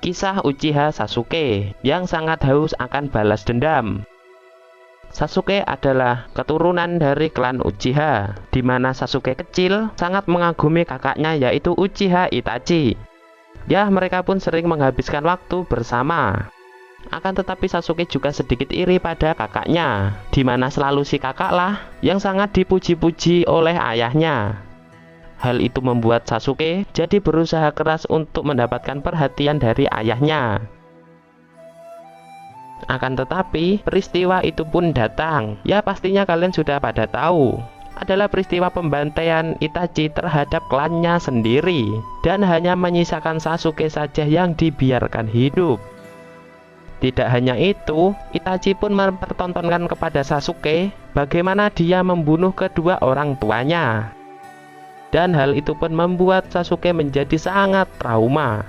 Kisah Uchiha Sasuke yang sangat haus akan balas dendam. Sasuke adalah keturunan dari klan Uchiha, di mana Sasuke kecil sangat mengagumi kakaknya yaitu Uchiha Itachi. Ya, mereka pun sering menghabiskan waktu bersama. Akan tetapi Sasuke juga sedikit iri pada kakaknya, di mana selalu si kakak lah yang sangat dipuji-puji oleh ayahnya. Hal itu membuat Sasuke jadi berusaha keras untuk mendapatkan perhatian dari ayahnya. Akan tetapi peristiwa itu pun datang. Ya, pastinya kalian sudah pada tahu. Adalah peristiwa pembantaian Itachi terhadap klannya sendiri, dan hanya menyisakan Sasuke saja yang dibiarkan hidup. Tidak hanya itu, Itachi pun mempertontonkan kepada Sasuke bagaimana dia membunuh kedua orang tuanya. Dan hal itu pun membuat Sasuke menjadi sangat trauma.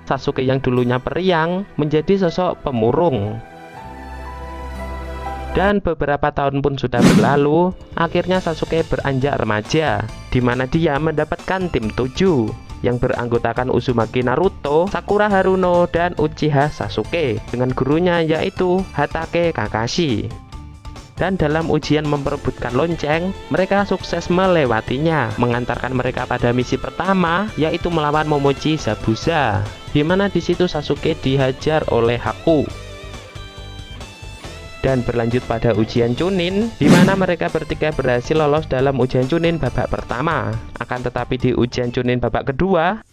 Sasuke yang dulunya periang menjadi sosok pemurung. Dan beberapa tahun pun sudah berlalu, akhirnya Sasuke beranjak remaja, di mana dia mendapatkan tim 7 yang beranggotakan Uzumaki Naruto, Sakura Haruno, dan Uchiha Sasuke dengan gurunya yaitu Hatake Kakashi. Dan dalam ujian memperebutkan lonceng, mereka sukses melewatinya, mengantarkan mereka pada misi pertama yaitu melawan Momochi Zabuza, di mana di situ Sasuke dihajar oleh Haku. Dan berlanjut pada ujian Chunin, di mana mereka bertiga berhasil lolos dalam ujian Chunin babak pertama. Akan tetapi di ujian Chunin babak kedua,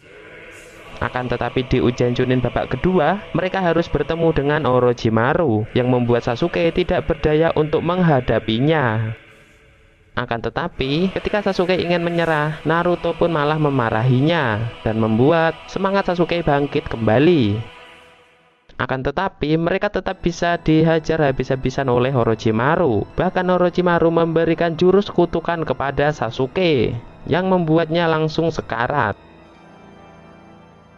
mereka harus bertemu dengan Orochimaru yang membuat Sasuke tidak berdaya untuk menghadapinya. Akan tetapi ketika Sasuke ingin menyerah, Naruto pun malah memarahinya dan membuat semangat Sasuke bangkit kembali. Akan tetapi mereka tetap bisa dihajar habis-habisan oleh Orochimaru. Bahkan Orochimaru memberikan jurus kutukan kepada Sasuke yang membuatnya langsung sekarat.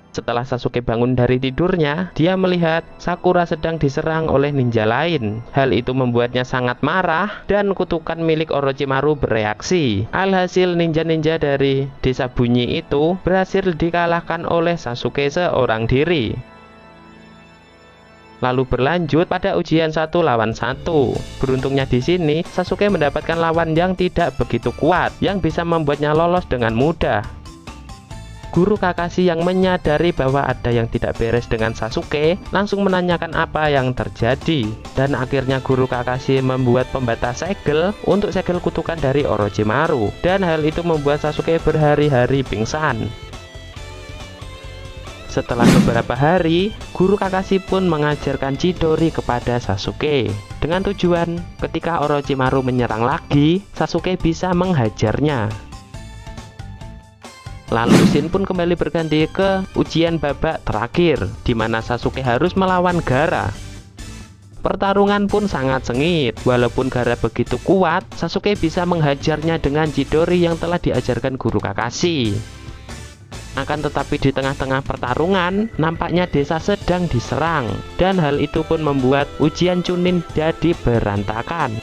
Setelah Sasuke bangun dari tidurnya, dia melihat Sakura sedang diserang oleh ninja lain. Hal itu membuatnya sangat marah dan kutukan milik Orochimaru bereaksi. Alhasil ninja-ninja dari desa bunyi itu berhasil dikalahkan oleh Sasuke seorang diri. Lalu berlanjut pada ujian 1 lawan 1. Beruntungnya di sini Sasuke mendapatkan lawan yang tidak begitu kuat, yang bisa membuatnya lolos dengan mudah. Guru Kakashi yang menyadari bahwa ada yang tidak beres dengan Sasuke langsung menanyakan apa yang terjadi, dan akhirnya Guru Kakashi membuat pembatas segel untuk segel kutukan dari Orochimaru, dan hal itu membuat Sasuke berhari-hari pingsan. Setelah beberapa hari, Guru Kakashi pun mengajarkan Chidori kepada Sasuke dengan tujuan ketika Orochimaru menyerang lagi, Sasuke bisa menghajarnya. Lalu scene pun kembali berganti ke ujian babak terakhir, di mana Sasuke harus melawan Gaara. Pertarungan pun sangat sengit. Walaupun Gaara begitu kuat, Sasuke bisa menghajarnya dengan Chidori yang telah diajarkan Guru Kakashi. Akan tetapi di tengah-tengah pertarungan, nampaknya desa sedang diserang, dan hal itu pun membuat ujian Chunin jadi berantakan.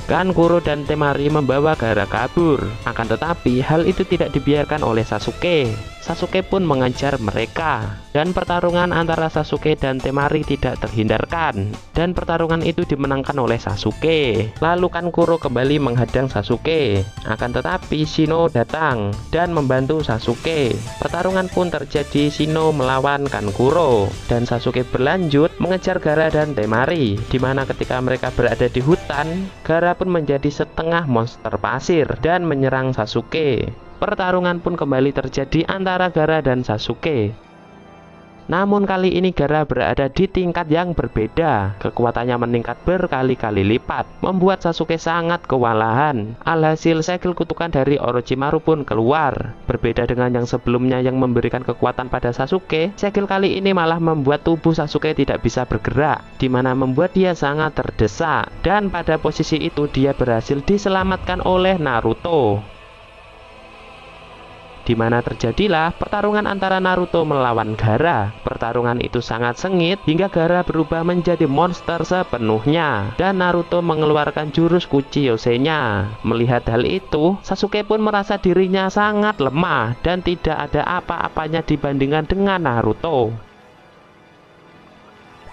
Kankuro dan Temari membawa Gaara kabur. Akan tetapi hal itu tidak dibiarkan oleh Sasuke. Sasuke pun mengejar mereka, dan pertarungan antara Sasuke dan Temari tidak terhindarkan, dan pertarungan itu dimenangkan oleh Sasuke. Lalu Kankuro kembali menghadang Sasuke. Akan tetapi Shino datang dan membantu Sasuke. Pertarungan pun terjadi, Shino melawan Kankuro, dan Sasuke berlanjut mengejar Gaara dan Temari, dimana ketika mereka berada di hutan, Gaara pun menjadi setengah monster pasir dan menyerang Sasuke. Pertarungan pun kembali terjadi antara Gaara dan Sasuke. Namun kali ini Gaara berada di tingkat yang berbeda. Kekuatannya meningkat berkali-kali lipat, membuat Sasuke sangat kewalahan. Alhasil segel kutukan dari Orochimaru pun keluar. Berbeda dengan yang sebelumnya yang memberikan kekuatan pada Sasuke, segel kali ini malah membuat tubuh Sasuke tidak bisa bergerak, dimana membuat dia sangat terdesak. Dan pada posisi itu dia berhasil diselamatkan oleh Naruto. di mana terjadilah pertarungan antara Naruto melawan Gaara. Pertarungan itu sangat sengit hingga Gaara berubah menjadi monster sepenuhnya dan Naruto mengeluarkan jurus Kuchiyose-nya. Melihat hal itu, Sasuke pun merasa dirinya sangat lemah dan tidak ada apa-apanya dibandingkan dengan Naruto.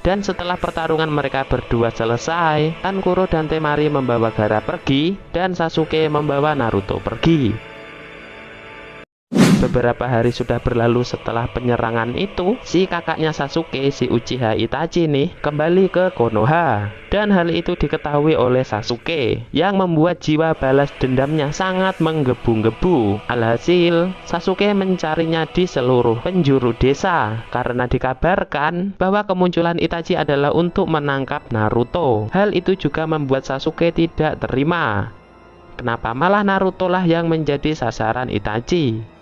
Dan setelah pertarungan mereka berdua selesai, Tankuro dan Temari membawa Gaara pergi dan Sasuke membawa Naruto pergi. Beberapa hari sudah berlalu setelah penyerangan itu, si kakaknya Sasuke, si Uchiha Itachi nih, kembali ke Konoha. Dan hal itu diketahui oleh Sasuke, yang membuat jiwa balas dendamnya sangat menggebu-gebu. Alhasil, Sasuke mencarinya di seluruh penjuru desa, karena dikabarkan bahwa kemunculan Itachi adalah untuk menangkap Naruto. Hal itu juga membuat Sasuke tidak terima. Kenapa malah Naruto lah yang menjadi sasaran Itachi?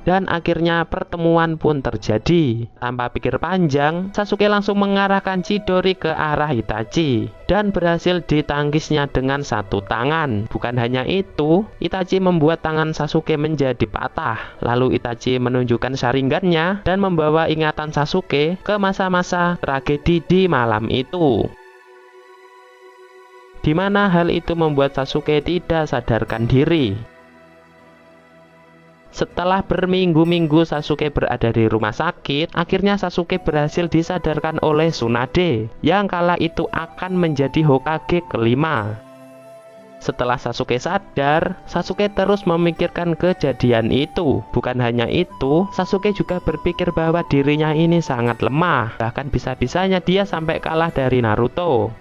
Dan akhirnya pertemuan pun terjadi. Tanpa pikir panjang, Sasuke langsung mengarahkan Chidori ke arah Itachi dan berhasil ditangkisnya dengan satu tangan. Bukan hanya itu, Itachi membuat tangan Sasuke menjadi patah. Lalu Itachi menunjukkan sharingannya dan membawa ingatan Sasuke ke masa-masa tragedi di malam itu, di mana hal itu membuat Sasuke tidak sadarkan diri. Setelah berminggu-minggu Sasuke berada di rumah sakit, akhirnya Sasuke berhasil disadarkan oleh Tsunade, yang kala itu akan menjadi Hokage kelima. Setelah Sasuke sadar, Sasuke terus memikirkan kejadian itu. Bukan hanya itu, Sasuke juga berpikir bahwa dirinya ini sangat lemah, bahkan bisa-bisanya dia sampai kalah dari Naruto.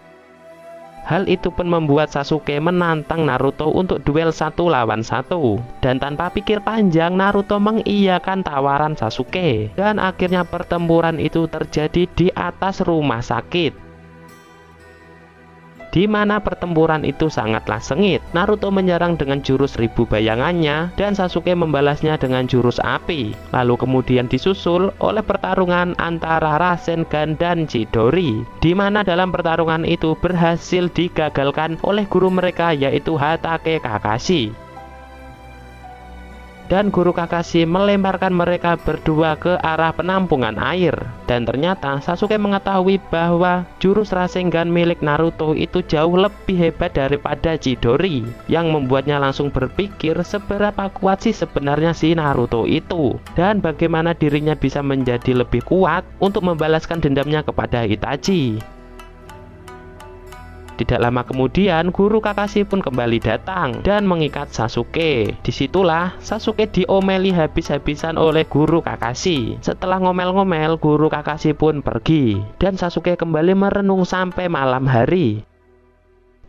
Hal itu pun membuat Sasuke menantang Naruto untuk duel 1 lawan 1. Dan tanpa pikir panjang, Naruto mengiyakan tawaran Sasuke. Dan akhirnya pertempuran itu terjadi di atas rumah sakit, di mana pertempuran itu sangatlah sengit. Naruto menyerang dengan jurus 1000 bayangannya dan Sasuke membalasnya dengan jurus api. Lalu kemudian disusul oleh pertarungan antara Rasengan dan Chidori, di mana dalam pertarungan itu berhasil digagalkan oleh guru mereka, yaitu Hatake Kakashi. Dan guru Kakashi melemparkan mereka berdua ke arah penampungan air. Dan ternyata Sasuke mengetahui bahwa jurus Rasengan milik Naruto itu jauh lebih hebat daripada Chidori, yang membuatnya langsung berpikir seberapa kuat sih sebenarnya si Naruto itu, dan bagaimana dirinya bisa menjadi lebih kuat untuk membalaskan dendamnya kepada Itachi. Tidak lama kemudian, guru Kakashi pun kembali datang dan mengikat Sasuke. Disitulah Sasuke diomeli habis-habisan oleh guru Kakashi. Setelah ngomel-ngomel, guru Kakashi pun pergi dan Sasuke kembali merenung sampai malam hari.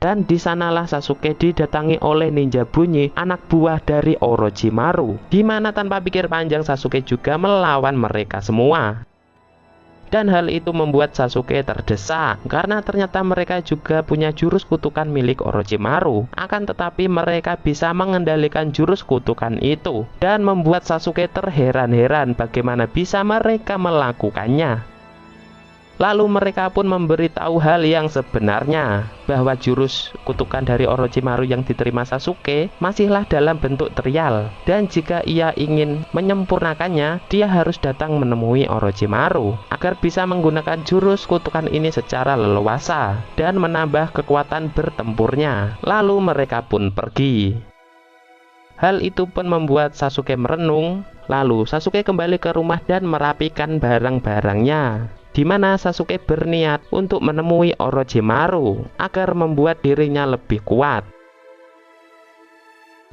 Dan disanalah Sasuke didatangi oleh ninja bunyi, anak buah dari Orochimaru, di mana tanpa pikir panjang Sasuke juga melawan mereka semua. Dan hal itu membuat Sasuke terdesak, karena ternyata mereka juga punya jurus kutukan milik Orochimaru. Akan tetapi mereka bisa mengendalikan jurus kutukan itu, dan membuat Sasuke terheran-heran bagaimana bisa mereka melakukannya. Lalu mereka pun memberitahu hal yang sebenarnya, bahwa jurus kutukan dari Orochimaru yang diterima Sasuke masihlah dalam bentuk trial, dan jika ia ingin menyempurnakannya, dia harus datang menemui Orochimaru agar bisa menggunakan jurus kutukan ini secara leluasa dan menambah kekuatan bertempurnya. Lalu mereka pun pergi. Hal itu pun membuat Sasuke merenung. Lalu Sasuke kembali ke rumah dan merapikan barang-barangnya, di mana Sasuke berniat untuk menemui Orochimaru agar membuat dirinya lebih kuat.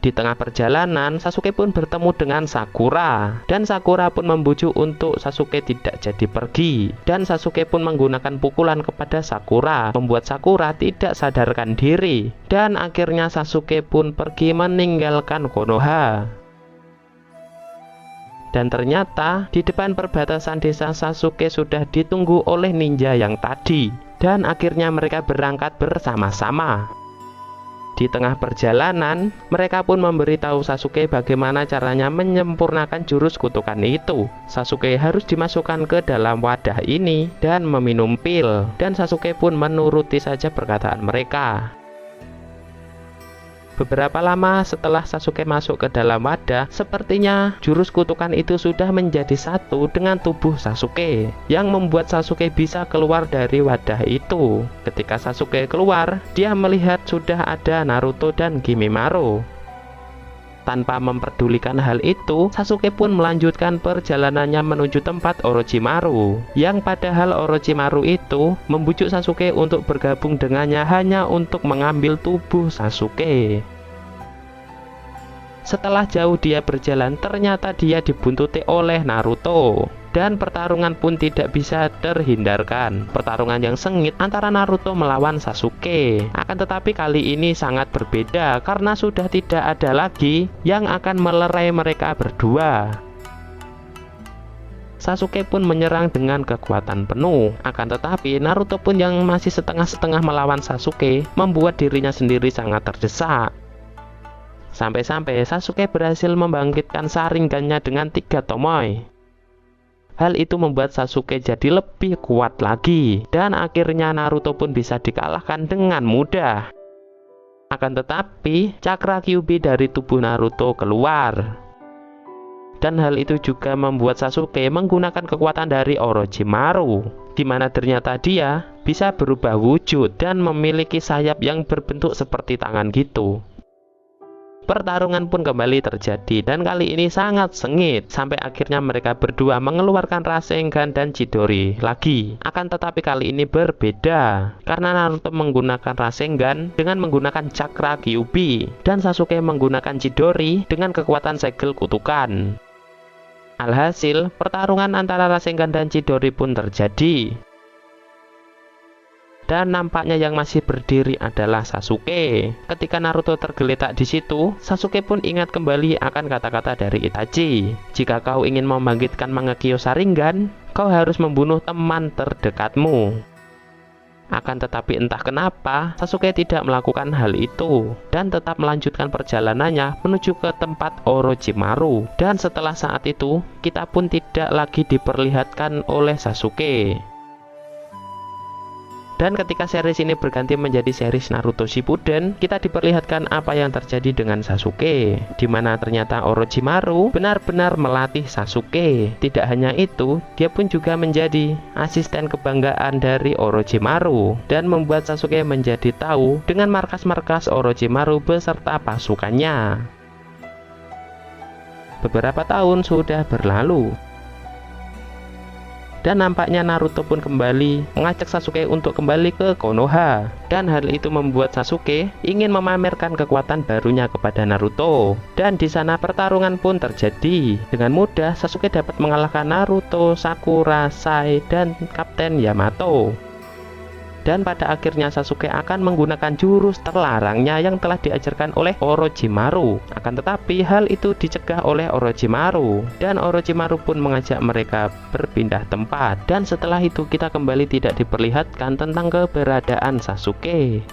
Di tengah perjalanan, Sasuke pun bertemu dengan Sakura, dan Sakura pun membujuk untuk Sasuke tidak jadi pergi. Dan Sasuke pun menggunakan pukulan kepada Sakura, membuat Sakura tidak sadarkan diri. Dan akhirnya Sasuke pun pergi meninggalkan Konoha. Dan ternyata di depan perbatasan desa Sasuke sudah ditunggu oleh ninja yang tadi. Dan akhirnya mereka berangkat bersama-sama. Di tengah perjalanan, mereka pun memberitahu Sasuke bagaimana caranya menyempurnakan jurus kutukan itu. Sasuke harus dimasukkan ke dalam wadah ini dan meminum pil. Dan Sasuke pun menuruti saja perkataan mereka. Beberapa lama setelah Sasuke masuk ke dalam wadah, sepertinya jurus kutukan itu sudah menjadi satu dengan tubuh Sasuke, yang membuat Sasuke bisa keluar dari wadah itu. Ketika Sasuke keluar, dia melihat sudah ada Naruto dan Kimimaro. Tanpa memperdulikan hal itu, Sasuke pun melanjutkan perjalanannya menuju tempat Orochimaru, yang padahal Orochimaru itu membujuk Sasuke untuk bergabung dengannya hanya untuk mengambil tubuh Sasuke. Setelah jauh dia berjalan, ternyata dia dibuntuti oleh Naruto, dan pertarungan pun tidak bisa terhindarkan. Pertarungan yang sengit antara Naruto melawan Sasuke. Akan tetapi kali ini sangat berbeda karena sudah tidak ada lagi yang akan melerai mereka berdua. Sasuke pun menyerang dengan kekuatan penuh. Akan tetapi Naruto pun yang masih setengah-setengah melawan Sasuke membuat dirinya sendiri sangat terdesak. Sampai-sampai Sasuke berhasil membangkitkan Sharingan-nya dengan 3 tomoe. Hal itu membuat Sasuke jadi lebih kuat lagi, dan akhirnya Naruto pun bisa dikalahkan dengan mudah. Akan tetapi cakra Kyuubi dari tubuh Naruto keluar, dan hal itu juga membuat Sasuke menggunakan kekuatan dari Orochimaru, di mana ternyata dia bisa berubah wujud dan memiliki sayap yang berbentuk seperti tangan gitu. Pertarungan pun kembali terjadi, dan kali ini sangat sengit sampai akhirnya mereka berdua mengeluarkan Rasengan dan Chidori lagi. Akan tetapi kali ini berbeda karena Naruto menggunakan Rasengan dengan menggunakan cakra Kyuubi, dan Sasuke menggunakan Chidori dengan kekuatan segel kutukan. Alhasil pertarungan antara Rasengan dan Chidori pun terjadi, dan nampaknya yang masih berdiri adalah Sasuke. Ketika Naruto tergeletak di situ, Sasuke pun ingat kembali akan kata-kata dari Itachi. Jika kau ingin membangkitkan Mangekyo Sharingan, kau harus membunuh teman terdekatmu. Akan tetapi entah kenapa Sasuke tidak melakukan hal itu, dan tetap melanjutkan perjalanannya menuju ke tempat Orochimaru. Dan setelah saat itu, kita pun tidak lagi diperlihatkan oleh Sasuke. Dan ketika series ini berganti menjadi series Naruto Shippuden, kita diperlihatkan apa yang terjadi dengan Sasuke, di mana ternyata Orochimaru benar-benar melatih Sasuke. Tidak hanya itu, dia pun juga menjadi asisten kebanggaan dari Orochimaru, dan membuat Sasuke menjadi tahu dengan markas-markas Orochimaru beserta pasukannya. Beberapa tahun sudah berlalu, dan nampaknya Naruto pun kembali mengajak Sasuke untuk kembali ke Konoha, dan hal itu membuat Sasuke ingin memamerkan kekuatan barunya kepada Naruto. Dan di sana pertarungan pun terjadi. Dengan mudah Sasuke dapat mengalahkan Naruto, Sakura, Sai, dan Kapten Yamato. Dan pada akhirnya Sasuke akan menggunakan jurus terlarangnya yang telah diajarkan oleh Orochimaru. Akan tetapi hal itu dicegah oleh Orochimaru, dan Orochimaru pun mengajak mereka berpindah tempat. Dan setelah itu kita kembali tidak diperlihatkan tentang keberadaan Sasuke.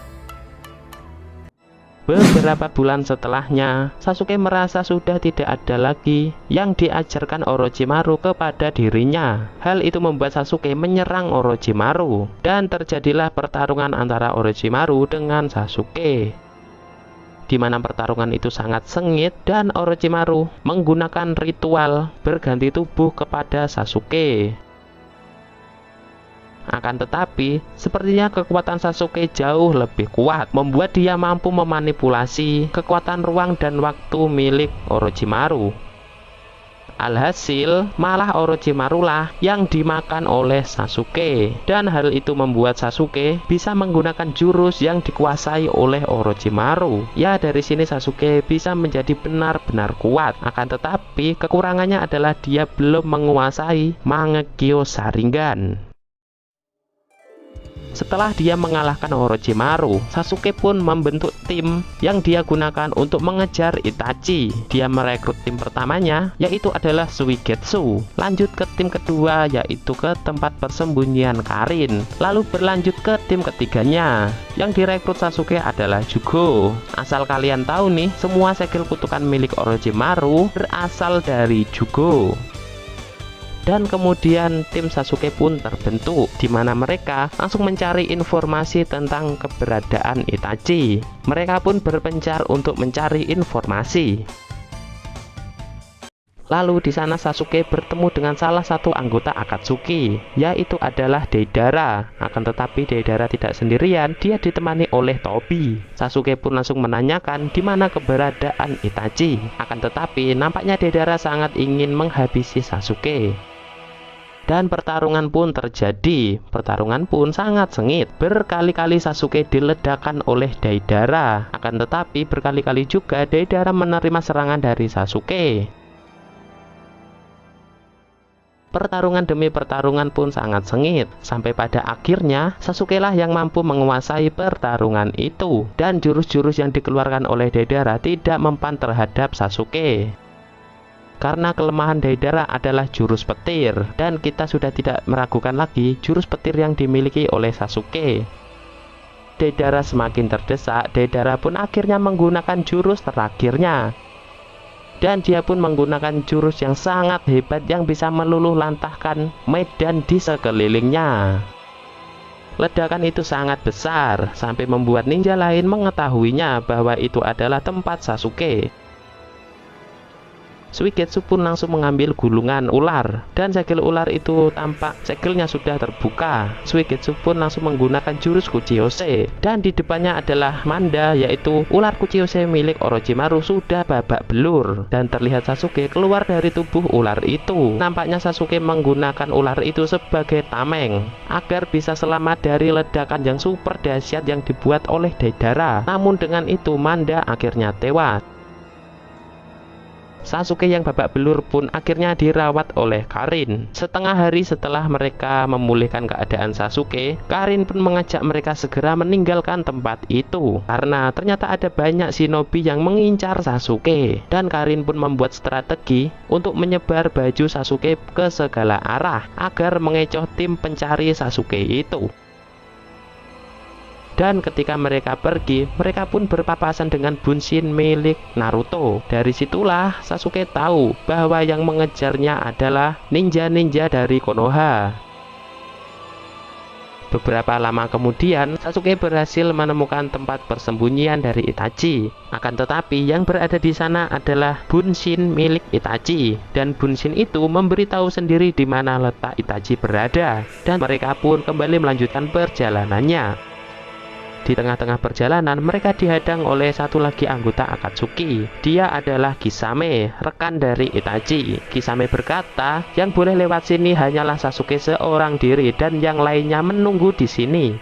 Beberapa bulan setelahnya, Sasuke merasa sudah tidak ada lagi yang diajarkan Orochimaru kepada dirinya. Hal itu membuat Sasuke menyerang Orochimaru, dan terjadilah pertarungan antara Orochimaru dengan Sasuke, di mana pertarungan itu sangat sengit, dan Orochimaru menggunakan ritual berganti tubuh kepada Sasuke. Akan tetapi, sepertinya kekuatan Sasuke jauh lebih kuat, membuat dia mampu memanipulasi kekuatan ruang dan waktu milik Orochimaru. Alhasil, malah Orochimaru lah yang dimakan oleh Sasuke, dan hal itu membuat Sasuke bisa menggunakan jurus yang dikuasai oleh Orochimaru. Ya, dari sini Sasuke bisa menjadi benar-benar kuat. Akan tetapi, kekurangannya adalah dia belum menguasai Mangekyo Sharingan. Setelah dia mengalahkan Orochimaru, Sasuke pun membentuk tim yang dia gunakan untuk mengejar Itachi. Dia merekrut tim pertamanya, yaitu adalah Suigetsu. Lanjut ke tim kedua, yaitu ke tempat persembunyian Karin. Lalu berlanjut ke tim ketiganya. Yang direkrut Sasuke adalah Jugo. Asal kalian tahu nih, semua segel kutukan milik Orochimaru berasal dari Jugo. Dan kemudian tim Sasuke pun terbentuk, di mana mereka langsung mencari informasi tentang keberadaan Itachi. Mereka pun berpencar untuk mencari informasi. Lalu di sana Sasuke bertemu dengan salah satu anggota Akatsuki, yaitu adalah Deidara. Akan tetapi Deidara tidak sendirian, dia ditemani oleh Tobi. Sasuke pun langsung menanyakan di mana keberadaan Itachi. Akan tetapi nampaknya Deidara sangat ingin menghabisi Sasuke. Dan pertarungan pun terjadi. Pertarungan pun sangat sengit. Berkali-kali Sasuke diledakkan oleh Deidara. Akan tetapi berkali-kali juga Deidara menerima serangan dari Sasuke. Pertarungan demi pertarungan pun sangat sengit, sampai pada akhirnya Sasuke lah yang mampu menguasai pertarungan itu, dan jurus-jurus yang dikeluarkan oleh Deidara tidak mempan terhadap Sasuke. Karena kelemahan Deidara adalah jurus petir, dan kita sudah tidak meragukan lagi jurus petir yang dimiliki oleh Sasuke. Deidara semakin terdesak, Deidara pun akhirnya menggunakan jurus terakhirnya. Dan dia pun menggunakan jurus yang sangat hebat yang bisa meluluh lantahkan medan di sekelilingnya. Ledakan itu sangat besar sampai membuat ninja lain mengetahuinya bahwa itu adalah tempat Sasuke. Suigetsu pun langsung mengambil gulungan ular, dan segel ular itu tampak segelnya sudah terbuka. Suigetsu pun langsung menggunakan jurus Kuchiyose, dan di depannya adalah Manda, yaitu ular Kuchiyose milik Orochimaru sudah babak belur, dan terlihat Sasuke keluar dari tubuh ular itu. Nampaknya Sasuke menggunakan ular itu sebagai tameng agar bisa selamat dari ledakan yang super dahsyat yang dibuat oleh Deidara. Namun dengan itu Manda akhirnya tewas. Sasuke yang babak belur pun akhirnya dirawat oleh Karin. Setengah hari setelah mereka memulihkan keadaan Sasuke, Karin pun mengajak mereka segera meninggalkan tempat itu karena ternyata ada banyak shinobi yang mengincar Sasuke. Dan Karin pun membuat strategi untuk menyebar baju Sasuke ke segala arah agar mengecoh tim pencari Sasuke itu. Dan ketika mereka pergi, mereka pun berpapasan dengan Bunshin milik Naruto. Dari situlah Sasuke tahu bahwa yang mengejarnya adalah ninja-ninja dari Konoha. Beberapa lama kemudian, Sasuke berhasil menemukan tempat persembunyian dari Itachi. Akan tetapi yang berada di sana adalah Bunshin milik Itachi, dan Bunshin itu memberitahu sendiri di mana letak Itachi berada, dan mereka pun kembali melanjutkan perjalanannya. Di tengah-tengah perjalanan, mereka dihadang oleh satu lagi anggota Akatsuki. Dia adalah Kisame, rekan dari Itachi. Kisame berkata, yang boleh lewat sini hanyalah Sasuke seorang diri dan yang lainnya menunggu di sini.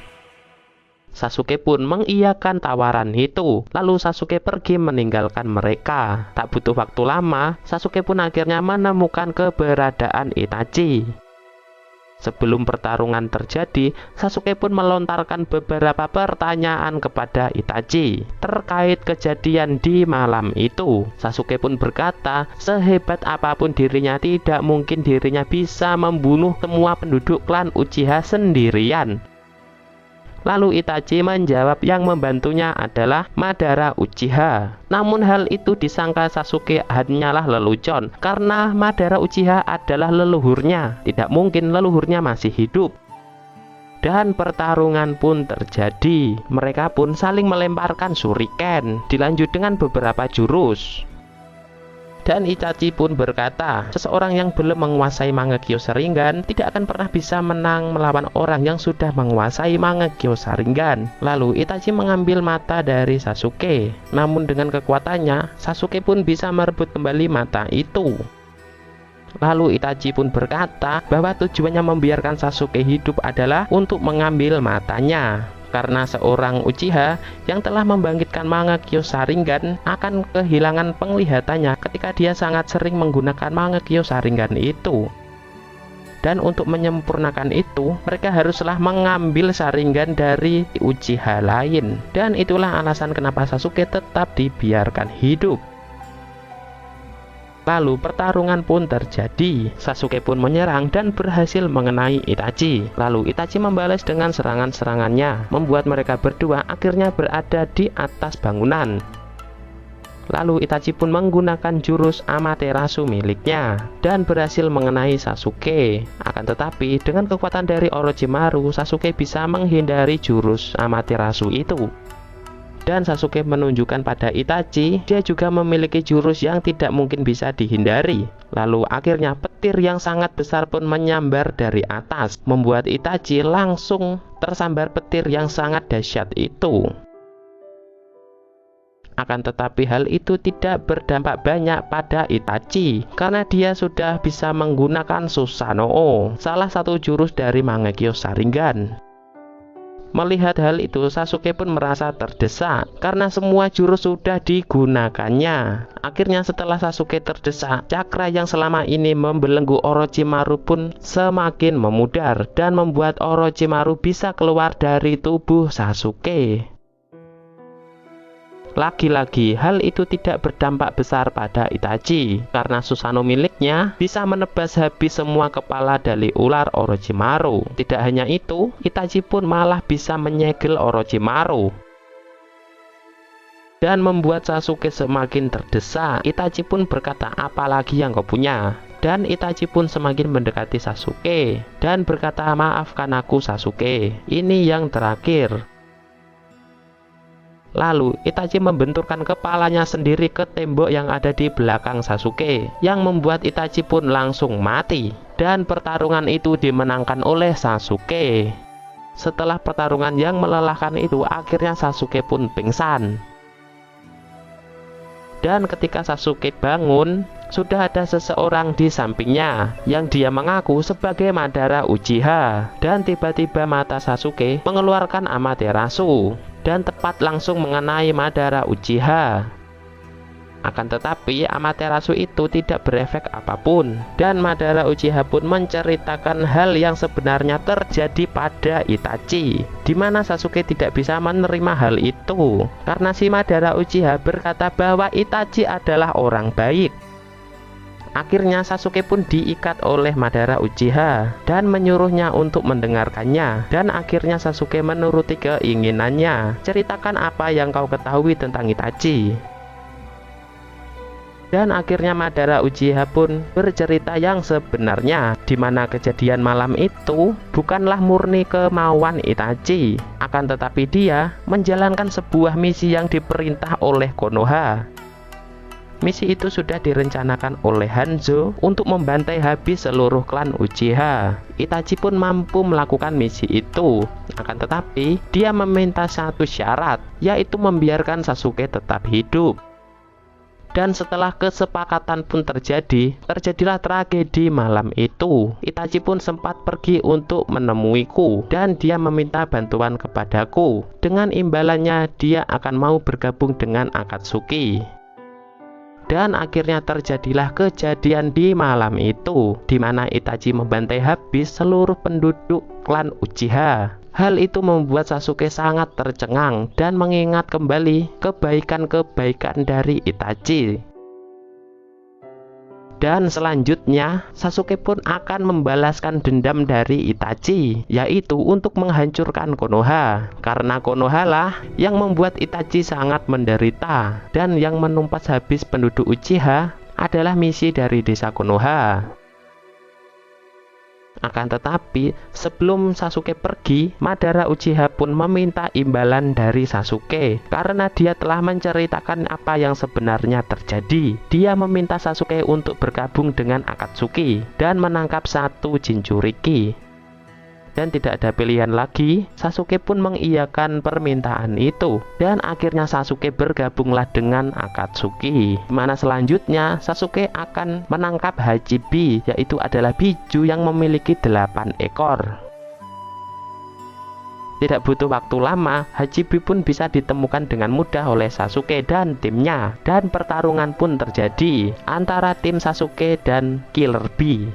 Sasuke pun mengiyakan tawaran itu. Lalu Sasuke pergi meninggalkan mereka. Tak butuh waktu lama, Sasuke pun akhirnya menemukan keberadaan Itachi. Sebelum pertarungan terjadi, Sasuke pun melontarkan beberapa pertanyaan kepada Itachi terkait kejadian di malam itu. Sasuke pun berkata, sehebat apapun dirinya, tidak mungkin dirinya bisa membunuh semua penduduk klan Uchiha sendirian. Lalu Itachi menjawab yang membantunya adalah Madara Uchiha. Namun hal itu disangka Sasuke hanyalah lelucon karena Madara Uchiha adalah leluhurnya. Tidak mungkin leluhurnya masih hidup. Dan pertarungan pun terjadi. Mereka pun saling melemparkan shuriken, dilanjut dengan beberapa jurus. Dan Itachi pun berkata, seseorang yang belum menguasai Mangekyo Sharingan tidak akan pernah bisa menang melawan orang yang sudah menguasai Mangekyo Sharingan. Lalu Itachi mengambil mata dari Sasuke. Namun dengan kekuatannya, Sasuke pun bisa merebut kembali mata itu. Lalu Itachi pun berkata bahwa tujuannya membiarkan Sasuke hidup adalah untuk mengambil matanya. Karena seorang Uchiha yang telah membangkitkan Mangekyo Sharingan akan kehilangan penglihatannya ketika dia sangat sering menggunakan Mangekyo Sharingan itu. Dan untuk menyempurnakan itu, mereka haruslah mengambil Sharingan dari Uchiha lain. Dan itulah alasan kenapa Sasuke tetap dibiarkan hidup. Lalu pertarungan pun terjadi. Sasuke pun menyerang dan berhasil mengenai Itachi. Lalu Itachi membalas dengan serangan-serangannya, membuat mereka berdua akhirnya berada di atas bangunan. Lalu Itachi pun menggunakan jurus Amaterasu miliknya dan berhasil mengenai Sasuke. Akan tetapi dengan kekuatan dari Orochimaru, Sasuke bisa menghindari jurus Amaterasu itu. Dan Sasuke menunjukkan pada Itachi, dia juga memiliki jurus yang tidak mungkin bisa dihindari. Lalu akhirnya petir yang sangat besar pun menyambar dari atas, membuat Itachi langsung tersambar petir yang sangat dahsyat itu. Akan tetapi hal itu tidak berdampak banyak pada Itachi, karena dia sudah bisa menggunakan Susanoo, salah satu jurus dari Mangekyo Sharingan. Melihat hal itu, Sasuke pun merasa terdesak karena semua jurus sudah digunakannya. Akhirnya setelah Sasuke terdesak, cakra yang selama ini membelenggu Orochimaru pun semakin memudar dan membuat Orochimaru bisa keluar dari tubuh Sasuke. Lagi-lagi hal itu tidak berdampak besar pada Itachi karena Susanoo miliknya bisa menebas habis semua kepala dari ular Orochimaru. Tidak hanya itu, Itachi pun malah bisa menyegel Orochimaru dan membuat Sasuke semakin terdesak. Itachi pun berkata, "Apalagi yang kau punya?" Dan Itachi pun semakin mendekati Sasuke dan berkata, "Maafkan aku Sasuke, ini yang terakhir." Lalu Itachi membenturkan kepalanya sendiri ke tembok yang ada di belakang Sasuke, yang membuat Itachi pun langsung mati. Dan pertarungan itu dimenangkan oleh Sasuke. Setelah pertarungan yang melelahkan itu, akhirnya Sasuke pun pingsan. Dan ketika Sasuke bangun, sudah ada seseorang di sampingnya yang dia mengaku sebagai Madara Uchiha. Dan tiba-tiba mata Sasuke mengeluarkan Amaterasu dan tepat langsung mengenai Madara Uchiha. Akan tetapi Amaterasu itu tidak berefek apapun, dan Madara Uchiha pun menceritakan hal yang sebenarnya terjadi pada Itachi, di mana Sasuke tidak bisa menerima hal itu karena si Madara Uchiha berkata bahwa Itachi adalah orang baik. Akhirnya Sasuke pun diikat oleh Madara Uchiha dan menyuruhnya untuk mendengarkannya. Dan akhirnya Sasuke menuruti keinginannya. "Ceritakan apa yang kau ketahui tentang Itachi." Dan akhirnya Madara Uchiha pun bercerita yang sebenarnya, di mana kejadian malam itu bukanlah murni kemauan Itachi, akan tetapi dia menjalankan sebuah misi yang diperintah oleh Konoha. Misi itu sudah direncanakan oleh Hanzo untuk membantai habis seluruh klan Uchiha. Itachi pun mampu melakukan misi itu. Akan tetapi, dia meminta satu syarat, yaitu membiarkan Sasuke tetap hidup. Dan setelah kesepakatan pun terjadilah tragedi malam itu. Itachi pun sempat pergi untuk menemuiku, dan dia meminta bantuan kepadaku. Dengan imbalannya, dia akan mau bergabung dengan Akatsuki. Dan akhirnya terjadilah kejadian di malam itu, di mana Itachi membantai habis seluruh penduduk klan Uchiha. Hal itu membuat Sasuke sangat tercengang dan mengingat kembali kebaikan-kebaikan dari Itachi. Dan selanjutnya Sasuke pun akan membalaskan dendam dari Itachi, yaitu untuk menghancurkan Konoha. Karena Konoha lah yang membuat Itachi sangat menderita, dan yang menumpas habis penduduk Uchiha adalah misi dari desa Konoha. Akan tetapi sebelum Sasuke pergi, Madara Uchiha pun meminta imbalan dari Sasuke karena dia telah menceritakan apa yang sebenarnya terjadi. Dia meminta Sasuke untuk bergabung dengan Akatsuki dan menangkap satu Jinchuriki. Dan tidak ada pilihan lagi, Sasuke pun mengiyakan permintaan itu. Dan akhirnya Sasuke bergabunglah dengan Akatsuki, dimana selanjutnya Sasuke akan menangkap Hachibi, yaitu adalah biju yang memiliki 8 ekor. Tidak butuh waktu lama, Hachibi pun bisa ditemukan dengan mudah oleh Sasuke dan timnya. Dan pertarungan pun terjadi antara tim Sasuke dan Killer Bee.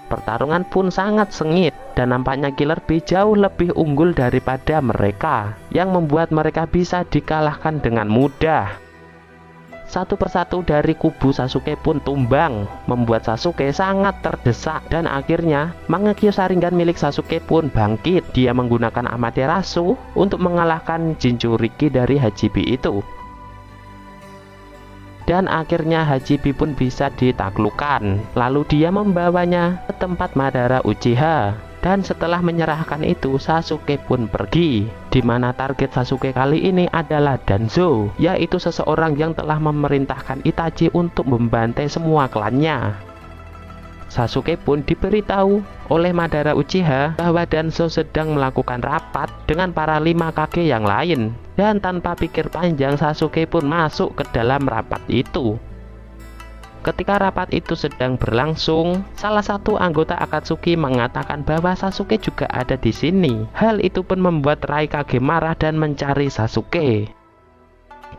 Pertarungan pun sangat sengit, dan nampaknya Killer Bee jauh lebih unggul daripada mereka, yang membuat mereka bisa dikalahkan dengan mudah. Satu persatu dari kubu Sasuke pun tumbang, membuat Sasuke sangat terdesak. Dan akhirnya Mangekyo Sharingan milik Sasuke pun bangkit. Dia menggunakan Amaterasu untuk mengalahkan Jinchuriki dari Hachibi itu. dan akhirnya Hachibi pun bisa ditaklukkan. Lalu dia membawanya ke tempat Madara Uchiha. Dan setelah menyerahkan itu, Sasuke pun pergi, di mana target Sasuke kali ini adalah Danzo, yaitu seseorang yang telah memerintahkan Itachi untuk membantai semua klannya. Sasuke pun diberitahu oleh Madara Uchiha bahwa Danzo sedang melakukan rapat dengan para 5 Kage yang lain, dan tanpa pikir panjang Sasuke pun masuk ke dalam rapat itu. Ketika rapat itu sedang berlangsung, salah satu anggota Akatsuki mengatakan bahwa Sasuke juga ada di sini. Hal itu pun membuat Raikage marah dan mencari Sasuke.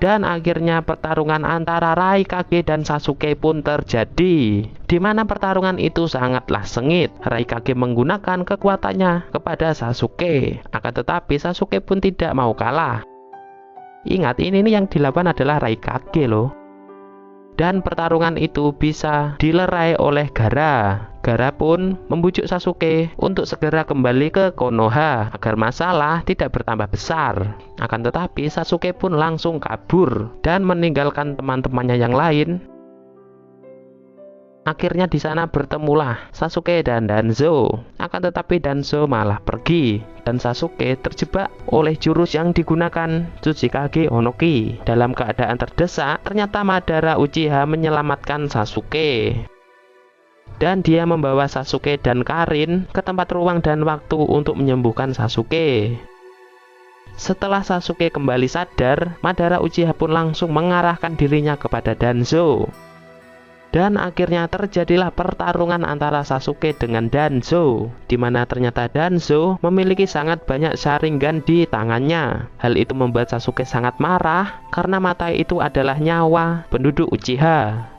Dan akhirnya pertarungan antara Raikage dan Sasuke pun terjadi, di mana pertarungan itu sangatlah sengit. Raikage menggunakan kekuatannya kepada Sasuke, akan tetapi Sasuke pun tidak mau kalah. Ingat, ini nih yang dilakukan adalah Raikage loh. Dan pertarungan itu bisa dilerai oleh Gaara. Gaara pun membujuk Sasuke untuk segera kembali ke Konoha agar masalah tidak bertambah besar. Akan tetapi Sasuke pun langsung kabur dan meninggalkan teman-temannya yang lain. Akhirnya di sana bertemulah Sasuke dan Danzo. Akan tetapi Danzo malah pergi dan Sasuke terjebak oleh jurus yang digunakan Tsuchikage Onoki. Dalam keadaan terdesak, ternyata Madara Uchiha menyelamatkan Sasuke. Dan dia membawa Sasuke dan Karin ke tempat ruang dan waktu untuk menyembuhkan Sasuke. Setelah Sasuke kembali sadar, Madara Uchiha pun langsung mengarahkan dirinya kepada Danzo. Dan akhirnya terjadilah pertarungan antara Sasuke dengan Danzo, di mana ternyata Danzo memiliki sangat banyak Sharingan di tangannya. Hal itu membuat Sasuke sangat marah karena mata itu adalah nyawa penduduk Uchiha.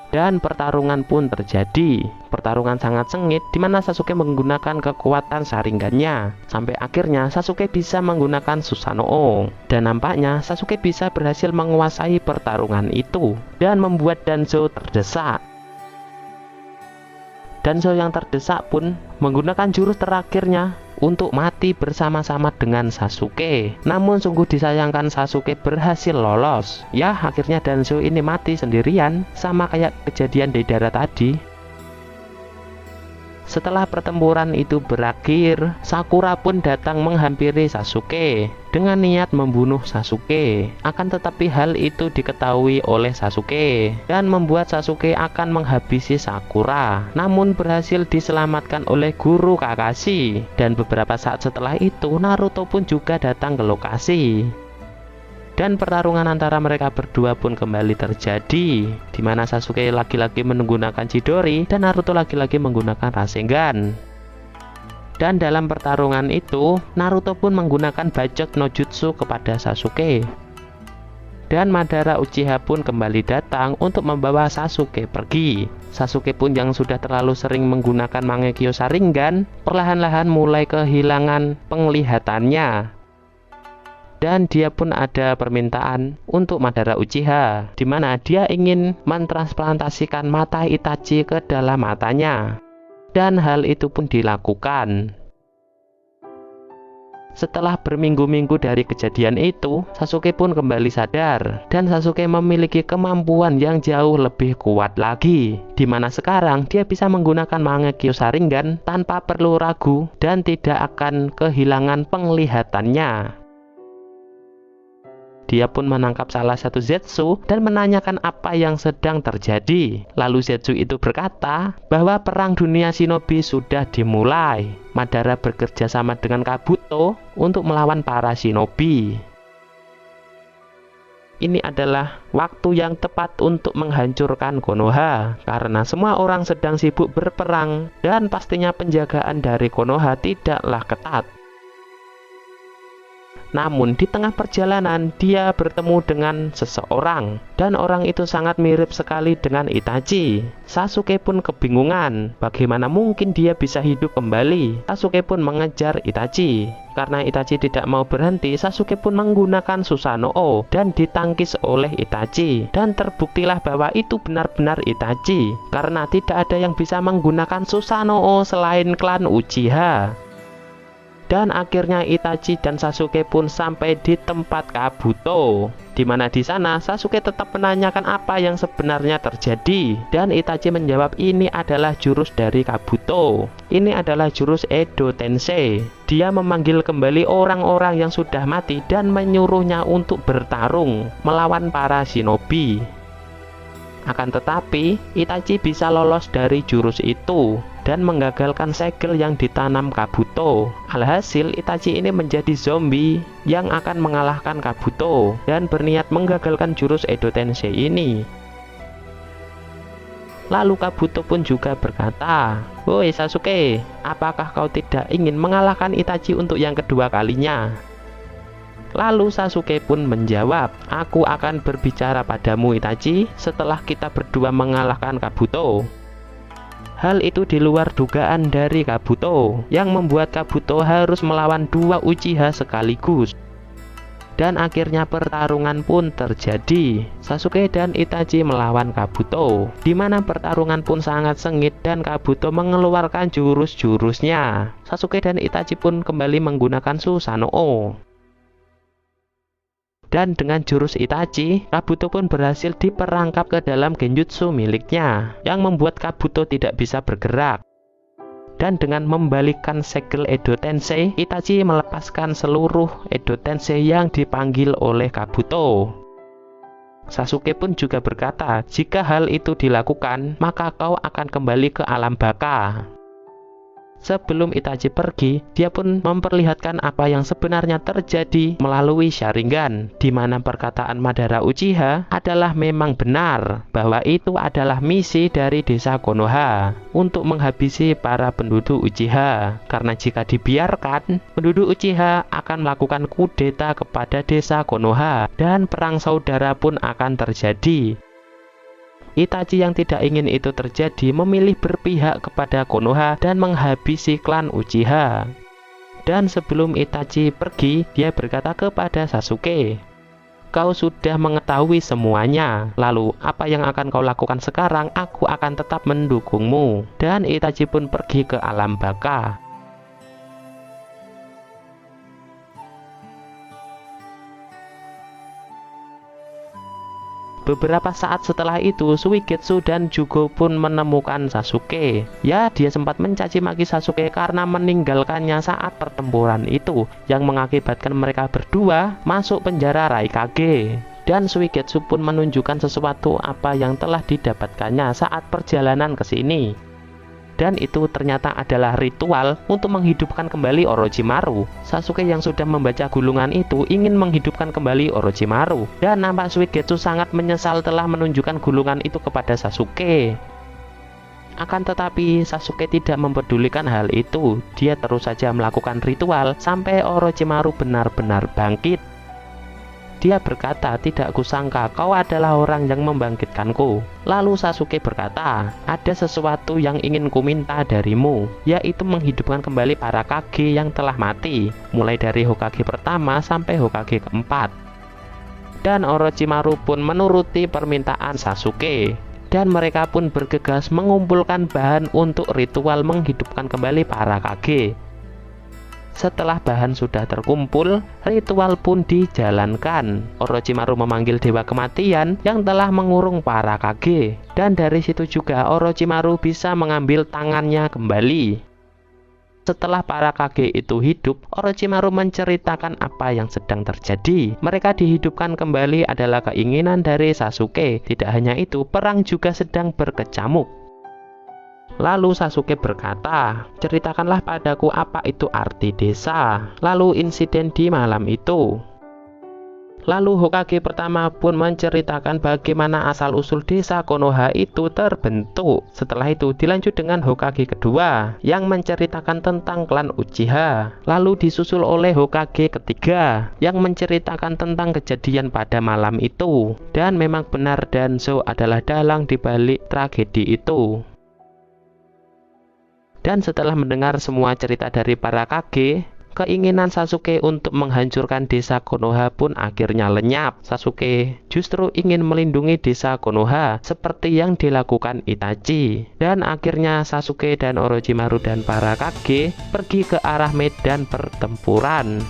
Dan pertarungan pun terjadi. Pertarungan sangat sengit di mana Sasuke menggunakan kekuatan Sharingannya. Sampai akhirnya Sasuke bisa menggunakan Susanoo. Dan nampaknya Sasuke bisa berhasil menguasai pertarungan itu dan membuat Danzo terdesak. Danzo yang terdesak pun menggunakan jurus terakhirnya untuk mati bersama-sama dengan Sasuke. Namun sungguh disayangkan Sasuke berhasil lolos. Ya, akhirnya Danzo ini mati sendirian, sama kayak kejadian di darat tadi. Setelah pertempuran itu berakhir, Sakura pun datang menghampiri Sasuke dengan niat membunuh Sasuke. Akan tetapi hal itu diketahui oleh Sasuke dan membuat Sasuke akan menghabisi Sakura. Namun berhasil diselamatkan oleh guru Kakashi. Dan beberapa saat setelah itu Naruto pun juga datang ke lokasi. Dan pertarungan antara mereka berdua pun kembali terjadi, di mana Sasuke lagi-lagi menggunakan Chidori dan Naruto lagi-lagi menggunakan Rasengan. Dan dalam pertarungan itu, Naruto pun menggunakan Bachot no Jutsu kepada Sasuke. Dan Madara Uchiha pun kembali datang untuk membawa Sasuke pergi. Sasuke pun yang sudah terlalu sering menggunakan Mangekyo Sharingan, perlahan-lahan mulai kehilangan penglihatannya. Dan dia pun ada permintaan untuk Madara Uchiha, di mana dia ingin mentransplantasikan mata Itachi ke dalam matanya. Dan hal itu pun dilakukan. Setelah berminggu-minggu dari kejadian itu, Sasuke pun kembali sadar. Dan Sasuke memiliki kemampuan yang jauh lebih kuat lagi, di mana sekarang dia bisa menggunakan Mangekyo Sharingan tanpa perlu ragu dan tidak akan kehilangan penglihatannya. Dia pun menangkap salah satu Zetsu dan menanyakan apa yang sedang terjadi. Lalu Zetsu itu berkata bahwa perang dunia shinobi sudah dimulai. Madara bekerja sama dengan Kabuto untuk melawan para shinobi. Ini adalah waktu yang tepat untuk menghancurkan Konoha, karena semua orang sedang sibuk berperang dan pastinya penjagaan dari Konoha tidaklah ketat. Namun di tengah perjalanan dia bertemu dengan seseorang, dan orang itu sangat mirip sekali dengan Itachi. Sasuke pun kebingungan bagaimana mungkin dia bisa hidup kembali. Sasuke pun mengejar Itachi. Karena Itachi tidak mau berhenti, Sasuke pun menggunakan Susanoo dan ditangkis oleh Itachi. Dan terbuktilah bahwa itu benar-benar Itachi, karena tidak ada yang bisa menggunakan Susanoo selain klan Uchiha. Dan akhirnya Itachi dan Sasuke pun sampai di tempat Kabuto, dimana di sana Sasuke tetap menanyakan apa yang sebenarnya terjadi, dan Itachi menjawab ini adalah jurus dari Kabuto. Ini adalah jurus Edo Tensei. Dia memanggil kembali orang-orang yang sudah mati dan menyuruhnya untuk bertarung melawan para shinobi. Akan tetapi, Itachi bisa lolos dari jurus itu dan menggagalkan segel yang ditanam Kabuto. Alhasil, Itachi ini menjadi zombie yang akan mengalahkan Kabuto dan berniat menggagalkan jurus Edo Tensei ini. Lalu Kabuto pun juga berkata, "Woi Sasuke, apakah kau tidak ingin mengalahkan Itachi untuk yang kedua kalinya?" Lalu Sasuke pun menjawab, "Aku akan berbicara padamu Itachi setelah kita berdua mengalahkan Kabuto." Hal itu di luar dugaan dari Kabuto, yang membuat Kabuto harus melawan dua Uchiha sekaligus. Dan akhirnya pertarungan pun terjadi. Sasuke dan Itachi melawan Kabuto, di mana pertarungan pun sangat sengit dan Kabuto mengeluarkan jurus-jurusnya. Sasuke dan Itachi pun kembali menggunakan Susanoo. Dan dengan jurus Itachi, Kabuto pun berhasil diperangkap ke dalam genjutsu miliknya, yang membuat Kabuto tidak bisa bergerak. Dan dengan membalikkan segel Edo Tensei, Itachi melepaskan seluruh Edo Tensei yang dipanggil oleh Kabuto. Sasuke pun juga berkata, "Jika hal itu dilakukan, maka kau akan kembali ke alam baka." Sebelum Itachi pergi, dia pun memperlihatkan apa yang sebenarnya terjadi melalui Sharingan, di mana perkataan Madara Uchiha adalah memang benar, bahwa itu adalah misi dari desa Konoha untuk menghabisi para penduduk Uchiha. Karena jika dibiarkan, penduduk Uchiha akan melakukan kudeta kepada desa Konoha dan perang saudara pun akan terjadi. Itachi yang tidak ingin itu terjadi memilih berpihak kepada Konoha dan menghabisi klan Uchiha. Dan sebelum Itachi pergi, dia berkata kepada Sasuke, "Kau sudah mengetahui semuanya, lalu apa yang akan kau lakukan sekarang? Aku akan tetap mendukungmu." Dan Itachi pun pergi ke alam baka. Beberapa saat setelah itu, Suigetsu dan Jugo pun menemukan Sasuke. Ya, dia sempat mencaci maki Sasuke karena meninggalkannya saat pertempuran itu, yang mengakibatkan mereka berdua masuk penjara Raikage. Dan Suigetsu pun menunjukkan sesuatu apa yang telah didapatkannya saat perjalanan ke sini. Dan itu ternyata adalah ritual untuk menghidupkan kembali Orochimaru. Sasuke yang sudah membaca gulungan itu ingin menghidupkan kembali Orochimaru. Dan nampak Suigetsu sangat menyesal telah menunjukkan gulungan itu kepada Sasuke. Akan tetapi Sasuke tidak mempedulikan hal itu. Dia terus saja melakukan ritual sampai Orochimaru benar-benar bangkit. Dia berkata, "Tidak kusangka kau adalah orang yang membangkitkanku." Lalu Sasuke berkata, "Ada sesuatu yang ingin ku minta darimu, yaitu menghidupkan kembali para Kage yang telah mati, mulai dari Hokage pertama sampai Hokage keempat." Dan Orochimaru pun menuruti permintaan Sasuke. Dan mereka pun bergegas mengumpulkan bahan untuk ritual menghidupkan kembali para Kage. Setelah bahan sudah terkumpul, ritual pun dijalankan. Orochimaru memanggil Dewa Kematian yang telah mengurung para Kage. Dan dari situ juga Orochimaru bisa mengambil tangannya kembali. Setelah para Kage itu hidup, Orochimaru menceritakan apa yang sedang terjadi. Mereka dihidupkan kembali adalah keinginan dari Sasuke. Tidak hanya itu, perang juga sedang berkecamuk. Lalu Sasuke berkata, "Ceritakanlah padaku apa itu arti desa, lalu insiden di malam itu." Lalu Hokage pertama pun menceritakan bagaimana asal-usul desa Konoha itu terbentuk. Setelah itu dilanjut dengan Hokage kedua yang menceritakan tentang klan Uchiha. Lalu disusul oleh Hokage ketiga yang menceritakan tentang kejadian pada malam itu. Dan memang benar Danzo adalah dalang dibalik tragedi itu. Dan setelah mendengar semua cerita dari para Kage, Keinginan Sasuke untuk menghancurkan desa Konoha pun akhirnya lenyap. Sasuke justru ingin melindungi desa Konoha seperti yang dilakukan Itachi. Dan akhirnya Sasuke dan Orochimaru dan para Kage pergi ke arah medan pertempuran.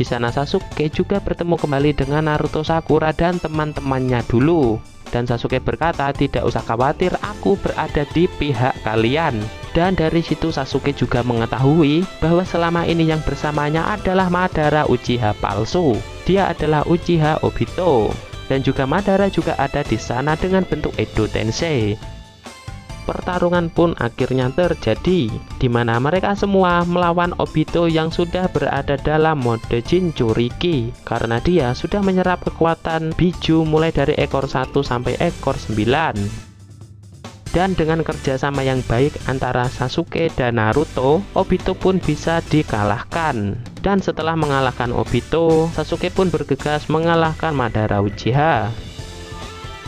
Di sana Sasuke juga bertemu kembali dengan Naruto, Sakura, dan teman-temannya dulu. Dan Sasuke berkata, tidak usah khawatir, aku berada di pihak kalian. Dan dari situ Sasuke juga mengetahui bahwa selama ini yang bersamanya adalah Madara Uchiha palsu. Dia adalah Uchiha Obito. Dan juga Madara juga ada di sana dengan bentuk Edo Tensei. Pertarungan pun akhirnya terjadi, di mana mereka semua melawan Obito yang sudah berada dalam mode Jinchuriki, karena dia sudah menyerap kekuatan Biju mulai dari ekor 1 sampai ekor 9. Dan dengan kerjasama yang baik antara Sasuke dan Naruto, Obito pun bisa dikalahkan. Dan setelah mengalahkan Obito, Sasuke pun bergegas mengalahkan Madara Uchiha.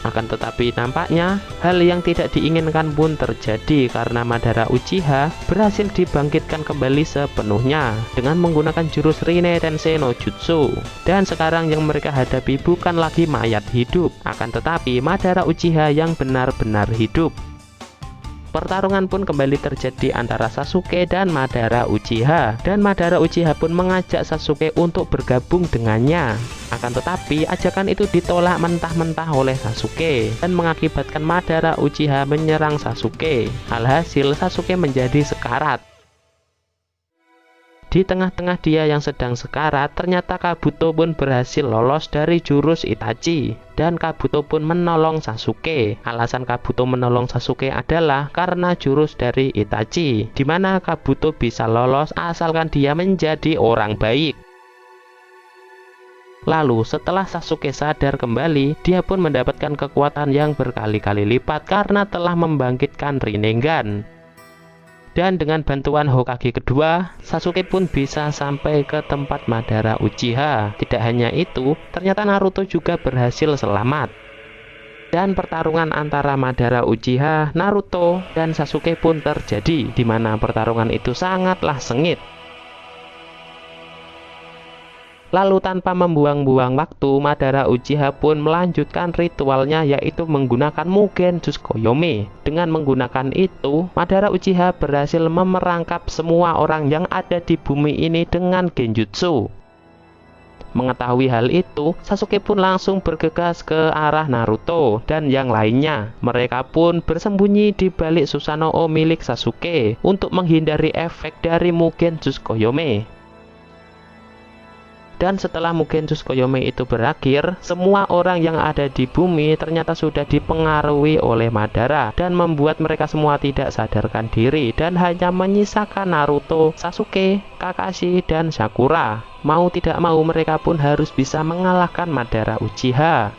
Akan tetapi nampaknya hal yang tidak diinginkan pun terjadi, karena Madara Uchiha berhasil dibangkitkan kembali sepenuhnya dengan menggunakan jurus Rinne Tensei no Jutsu. Dan sekarang yang mereka hadapi bukan lagi mayat hidup, akan tetapi Madara Uchiha yang benar-benar hidup. Pertarungan pun kembali terjadi antara Sasuke dan Madara Uchiha, dan Madara Uchiha pun mengajak Sasuke untuk bergabung dengannya. Akan tetapi ajakan itu ditolak mentah-mentah oleh Sasuke dan mengakibatkan Madara Uchiha menyerang Sasuke. Alhasil Sasuke menjadi sekarat. Di tengah-tengah dia yang sedang sekarat, ternyata Kabuto pun berhasil lolos dari jurus Itachi, dan Kabuto pun menolong Sasuke. Alasan Kabuto menolong Sasuke adalah karena jurus dari Itachi, di mana Kabuto bisa lolos asalkan dia menjadi orang baik. Lalu setelah Sasuke sadar kembali, dia pun mendapatkan kekuatan yang berkali-kali lipat karena telah membangkitkan Rinnegan. Dan dengan bantuan Hokage kedua, Sasuke pun bisa sampai ke tempat Madara Uchiha. Tidak hanya itu, ternyata Naruto juga berhasil selamat. Dan pertarungan antara Madara Uchiha, Naruto, dan Sasuke pun terjadi, di mana pertarungan itu sangatlah sengit. Lalu tanpa membuang-buang waktu, Madara Uchiha pun melanjutkan ritualnya, yaitu menggunakan Mugen Tsukuyomi. Dengan menggunakan itu, Madara Uchiha berhasil memerangkap semua orang yang ada di bumi ini dengan genjutsu. Mengetahui hal itu, Sasuke pun langsung bergegas ke arah Naruto dan yang lainnya. Mereka pun bersembunyi di balik Susanoo milik Sasuke untuk menghindari efek dari Mugen Tsukuyomi. Dan setelah Mugen Tsukuyomi itu berakhir, semua orang yang ada di bumi ternyata sudah dipengaruhi oleh Madara dan membuat mereka semua tidak sadarkan diri, dan hanya menyisakan Naruto, Sasuke, Kakashi, dan Sakura. Mau tidak mau mereka pun harus bisa mengalahkan Madara Uchiha.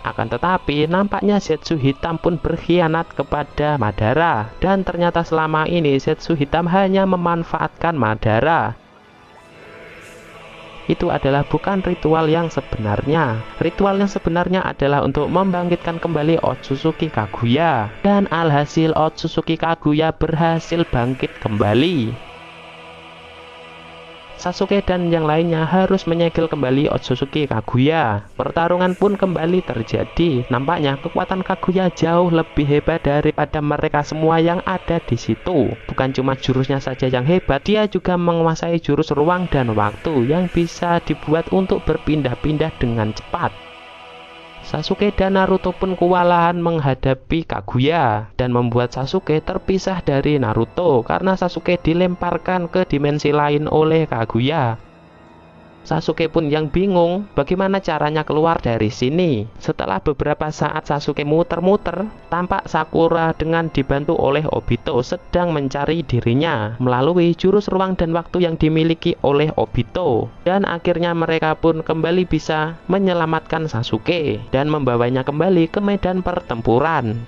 Akan tetapi nampaknya Zetsu Hitam pun berkhianat kepada Madara, dan ternyata selama ini Zetsu Hitam hanya memanfaatkan Madara. Itu adalah bukan ritual yang sebenarnya. Ritual yang sebenarnya adalah untuk membangkitkan kembali Otsutsuki Kaguya, dan alhasil Otsutsuki Kaguya berhasil bangkit kembali. Sasuke dan yang lainnya harus menyegel kembali Otsutsuki Kaguya. Pertarungan pun kembali terjadi. Nampaknya kekuatan Kaguya jauh lebih hebat daripada mereka semua yang ada di situ. Bukan cuma jurusnya saja yang hebat, dia juga menguasai jurus ruang dan waktu yang bisa dibuat untuk berpindah-pindah dengan cepat. Sasuke dan Naruto pun kewalahan menghadapi Kaguya dan membuat Sasuke terpisah dari Naruto karena Sasuke dilemparkan ke dimensi lain oleh Kaguya. Sasuke pun yang bingung bagaimana caranya keluar dari sini. Setelah beberapa saat Sasuke muter-muter, tampak Sakura dengan dibantu oleh Obito sedang mencari dirinya melalui jurus ruang dan waktu yang dimiliki oleh Obito. Dan akhirnya mereka pun kembali bisa menyelamatkan Sasuke dan membawanya kembali ke medan pertempuran.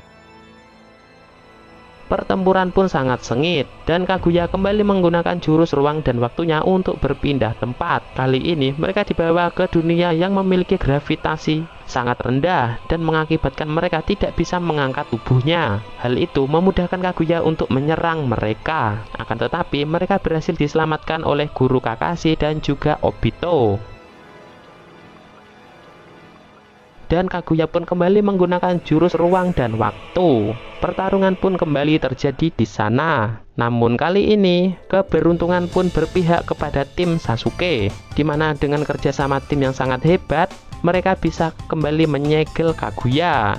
Pertempuran pun sangat sengit, dan Kaguya kembali menggunakan jurus ruang dan waktunya untuk berpindah tempat. Kali ini mereka dibawa ke dunia yang memiliki gravitasi sangat rendah dan mengakibatkan mereka tidak bisa mengangkat tubuhnya. Hal itu memudahkan Kaguya untuk menyerang mereka. Akan tetapi mereka berhasil diselamatkan oleh guru Kakashi dan juga Obito. Dan Kaguya pun kembali menggunakan jurus ruang dan waktu. Pertarungan pun kembali terjadi di sana. Namun kali ini keberuntungan pun berpihak kepada tim Sasuke, dimana dengan kerjasama tim yang sangat hebat, mereka bisa kembali menyegel Kaguya.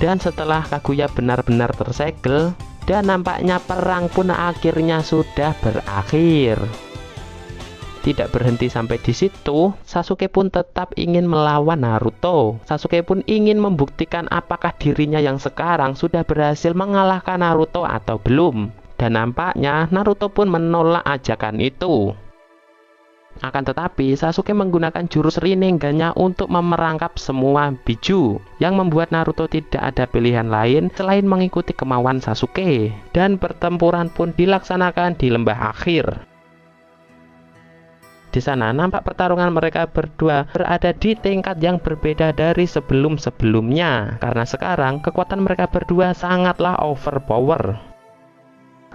Dan setelah Kaguya benar-benar tersegel, dan nampaknya perang pun akhirnya sudah berakhir. Tidak berhenti sampai di situ, Sasuke pun tetap ingin melawan Naruto. Sasuke pun ingin membuktikan apakah dirinya yang sekarang sudah berhasil mengalahkan Naruto atau belum. Dan nampaknya Naruto pun menolak ajakan itu. Akan tetapi Sasuke menggunakan jurus Rinnegan-nya untuk memerangkap semua biju, yang membuat Naruto tidak ada pilihan lain selain mengikuti kemauan Sasuke. Dan pertempuran pun dilaksanakan di lembah akhir. Di sana nampak pertarungan mereka berdua berada di tingkat yang berbeda dari sebelum-sebelumnya, karena sekarang kekuatan mereka berdua sangatlah overpower.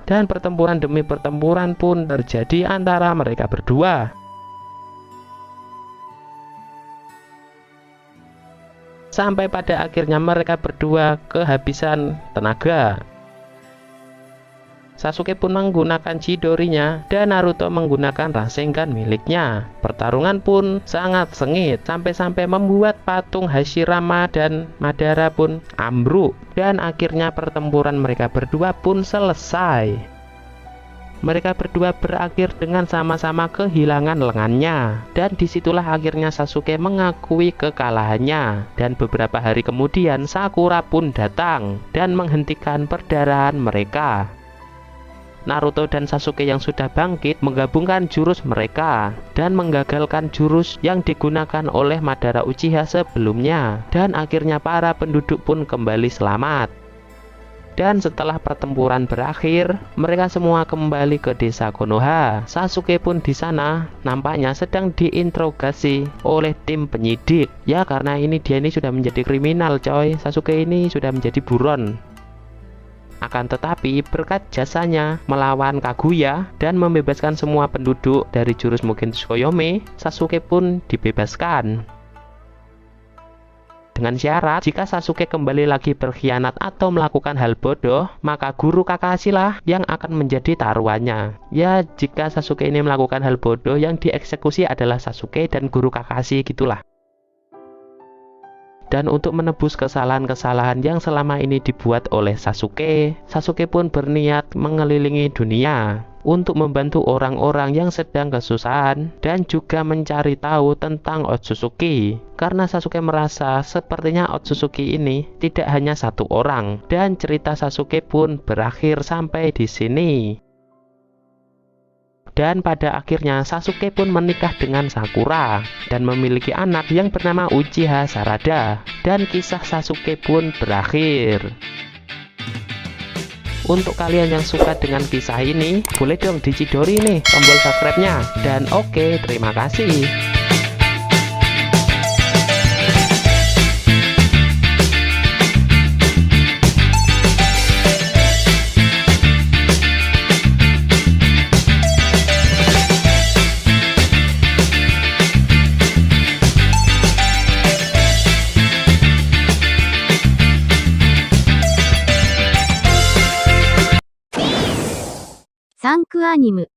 Dan pertempuran demi pertempuran pun terjadi antara mereka berdua. Sampai pada akhirnya mereka berdua kehabisan tenaga. Sasuke pun menggunakan Chidori-nya dan Naruto menggunakan Rasengan miliknya. Pertarungan pun sangat sengit sampai-sampai membuat patung Hashirama dan Madara pun ambruk, dan akhirnya pertempuran mereka berdua pun selesai. Mereka berdua berakhir dengan sama-sama kehilangan lengannya, dan disitulah akhirnya Sasuke mengakui kekalahannya. Dan beberapa hari kemudian Sakura pun datang dan menghentikan perdarahan mereka. Naruto dan Sasuke yang sudah bangkit menggabungkan jurus mereka dan menggagalkan jurus yang digunakan oleh Madara Uchiha sebelumnya, dan akhirnya para penduduk pun kembali selamat. Dan setelah pertempuran berakhir, mereka semua kembali ke desa Konoha. Sasuke pun di sana nampaknya sedang diinterogasi oleh tim penyidik. Ya, karena dia sudah menjadi kriminal, coy. Sasuke ini sudah menjadi buron. Akan tetapi berkat jasanya melawan Kaguya dan membebaskan semua penduduk dari jurus Mugen Tsukuyomi, Sasuke pun dibebaskan. Dengan syarat, jika Sasuke kembali lagi berkhianat atau melakukan hal bodoh, maka guru Kakashi lah yang akan menjadi taruhannya. Ya, jika Sasuke ini melakukan hal bodoh, yang dieksekusi adalah Sasuke dan guru Kakashi, gitulah. Dan untuk menebus kesalahan-kesalahan yang selama ini dibuat oleh Sasuke, Sasuke pun berniat mengelilingi dunia untuk membantu orang-orang yang sedang kesusahan dan juga mencari tahu tentang Otsutsuki. Karena Sasuke merasa sepertinya Otsutsuki ini tidak hanya satu orang, dan cerita Sasuke pun berakhir sampai di sini. Dan pada akhirnya Sasuke pun menikah dengan Sakura dan memiliki anak yang bernama Uchiha Sarada, dan kisah Sasuke pun berakhir. Untuk kalian yang suka dengan kisah ini, boleh dong dicidori nih tombol subscribe-nya. Dan oke, terima kasih.サンクアニム